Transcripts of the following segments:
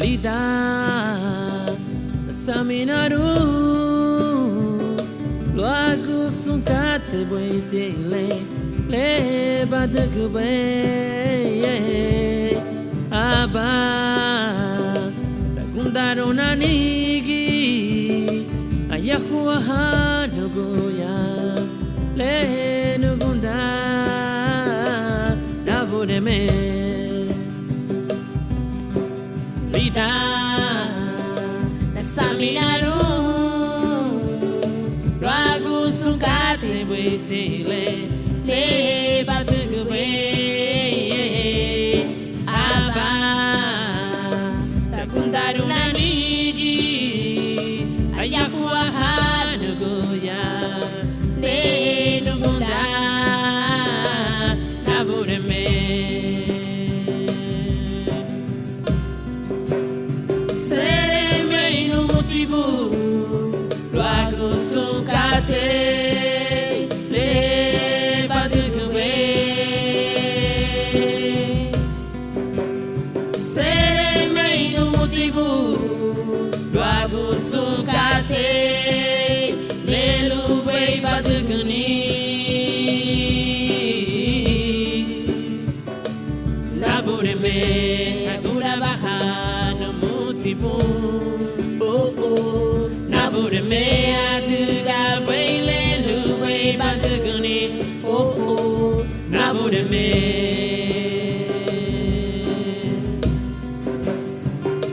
Lida Saminaru Luagu Sunkate Boite Le Badagbe Aba Ragundaro Nanigi Ayahuaha Nuguya Le Nugunda Navureme Lida Saminaru Luagu Sunkate Boite Le Badagbe Aba Ragundaro Nanigi Ayahuaha Nuguya Le Nugunda Navureme Sereme no motivo Luagu Sunkate Le Badagbe Sereme no motivo Luagu Sunkate Le Luwei Badagani Navureme Agura Baha no motivo Oh oh Navureme Aduga Wele Luwei Badagani Oh oh Navureme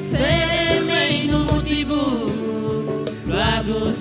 Sereme no motivo Luagu